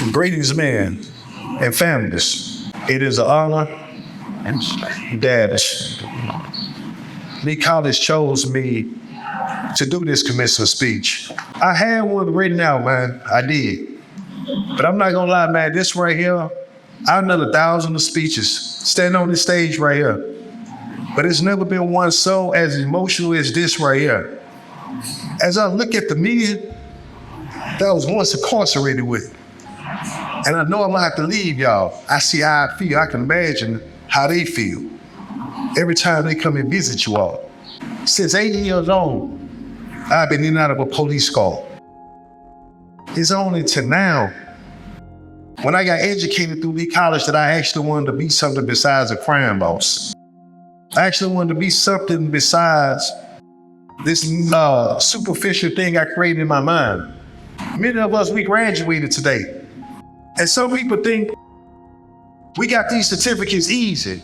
Greetings, men and families. It is an honor that Lee College chose me to do this commencement speech. I had one written out, man. I did. But I'm not gonna lie, man, this right here, I've done 1,000 of speeches, standing on this stage right here. But it's never been one so as emotional as this right here. As I look at the men that I was once incarcerated with, and I know I'm gonna have to leave y'all. I see how I feel. I can imagine how they feel every time they come and visit you all. Since 8 years old, I've been in and out of a police car. It's only to now, when I got educated through Lee College, that I actually wanted to be something besides a crime boss. I actually wanted to be something besides this superficial thing I created in my mind. Many of us, we graduated today. And some people think we got these certificates easy.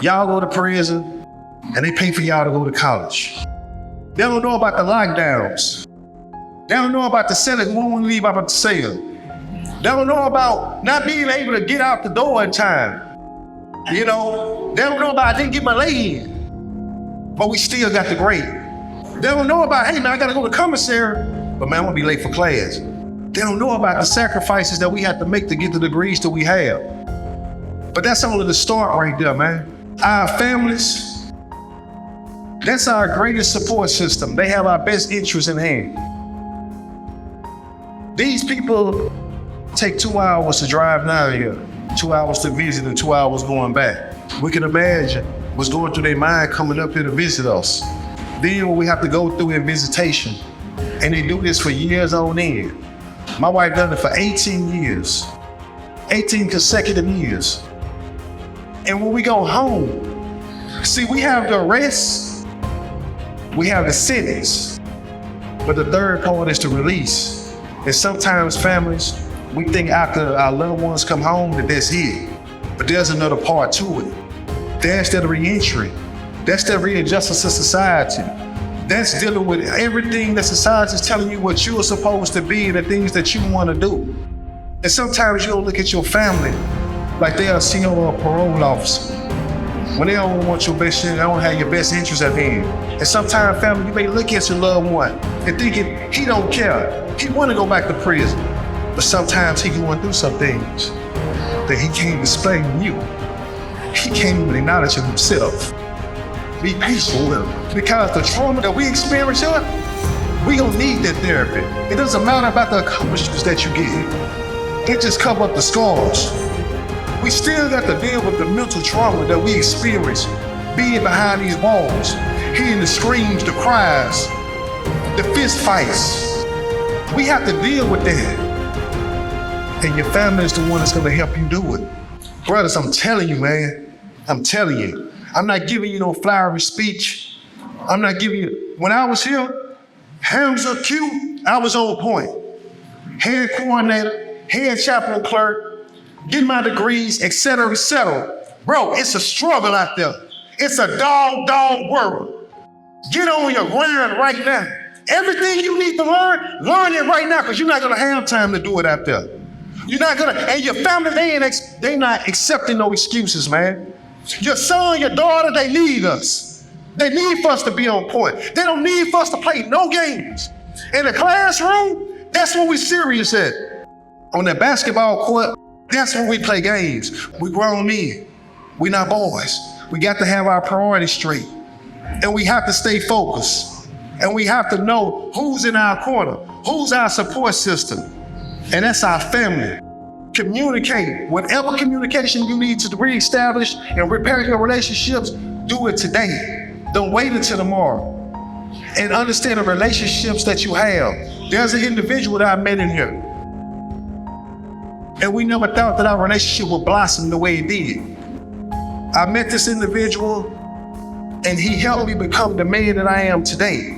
Y'all go to prison and they pay for y'all to go to college. They don't know about the lockdowns. They don't know about the Senate who won't leave out of the cell. They don't know about not being able to get out the door in time. You know, they don't know about I didn't get my lay in, but we still got the grade. They don't know about, hey man, I gotta go to commissary, but man, I'm gonna be late for class. They don't know about the sacrifices that we have to make to get the degrees that we have. But that's only the start right there, man. Our families, that's our greatest support system. They have our best interests in hand. These people take 2 hours to drive down here, 2 hours to visit and 2 hours going back. We can imagine what's going through their mind coming up here to visit us. Then what we have to go through in visitation, and they do this for years on end. My wife done it for 18 years, 18 consecutive years. And when we go home, see, we have the arrest, we have the sentence, but the third part is the release. And sometimes families, we think after our loved ones come home that that's it, but there's another part to it. That's the reentry. That's the readjustment to society. That's dealing with everything that society is telling you what you are supposed to be and the things that you want to do. And sometimes you don't look at your family like they are CEO or a parole officer. When they don't want your best, they don't have your best interests at hand. And sometimes family, you may look at your loved one and thinking he don't care. He want to go back to prison. But sometimes he going through some things that he can't explain to you. He can't even acknowledge it himself. Be patient with him. Because the trauma that we experience here, we don't need that therapy. It doesn't matter about the accomplishments that you get. It just cover up the scars. We still got to deal with the mental trauma that we experience, being behind these walls, hearing the screams, the cries, the fist fights. We have to deal with that. And your family is the one that's gonna help you do it. Brothers, I'm telling you, man, I'm telling you. I'm not giving you no flowery speech. I'm not giving you, when I was here, hands up cute, I was on point. Head coordinator, head chaplain clerk, getting my degrees, et cetera, et cetera. Bro, it's a struggle out there. It's a dog world. Get on your grind right now. Everything you need to learn it right now, because you're not gonna have time to do it out there. You're not gonna, and your family, they not accepting no excuses, man. Your son, your daughter, they need us. They need for us to be on point. They don't need for us to play no games. In the classroom, that's when we serious at. On that basketball court, that's when we play games. We grown men, we not boys. We got to have our priorities straight. And we have to stay focused. And we have to know who's in our corner, who's our support system. And that's our family. Communicate. Whatever communication you need to reestablish and repair your relationships, do it today. Don't wait until tomorrow. And understand the relationships that you have. There's an individual that I met in here. And we never thought that our relationship would blossom the way it did. I met this individual and he helped me become the man that I am today.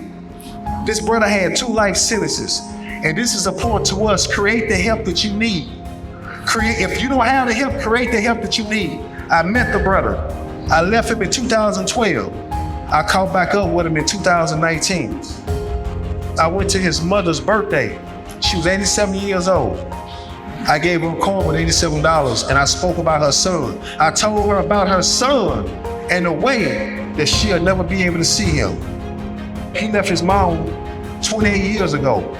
This brother had 2 life sentences. And this is a point to us, create the help that you need. If you don't have the help, create the help that you need. I met the brother. I left him in 2012. I caught back up with him in 2019. I went to his mother's birthday. She was 87 years old. I gave her a card with $87 and I spoke about her son. I told her about her son and the way that she'll never be able to see him. He left his mom 28 years ago.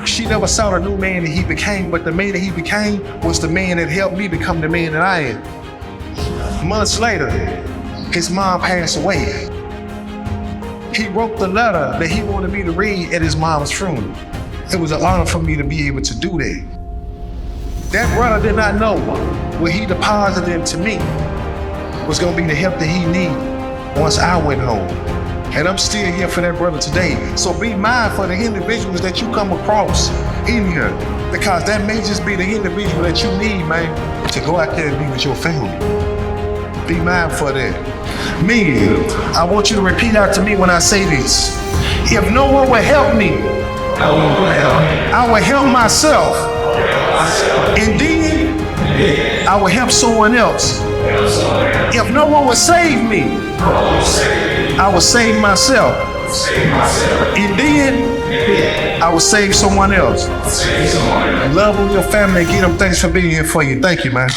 She never saw the new man that he became, but the man that he became was the man that helped me become the man that I am. Months later, his mom passed away. He wrote the letter that he wanted me to read at his mom's funeral. It was an honor for me to be able to do that. That brother did not know what he deposited into me was gonna be the help that he needed once I went home. And I'm still here for that brother today. So be mindful of the individuals that you come across in here, because that may just be the individual that you need, man, to go out there and be with your family. Be mindful of that. Me, I want you to repeat out to me when I say this. If no one will help me, I will help myself. And then I will help someone else. If no one will save me, I will save myself. And then I will save someone else. Love on your family and give them thanks for being here for you. Thank you, man.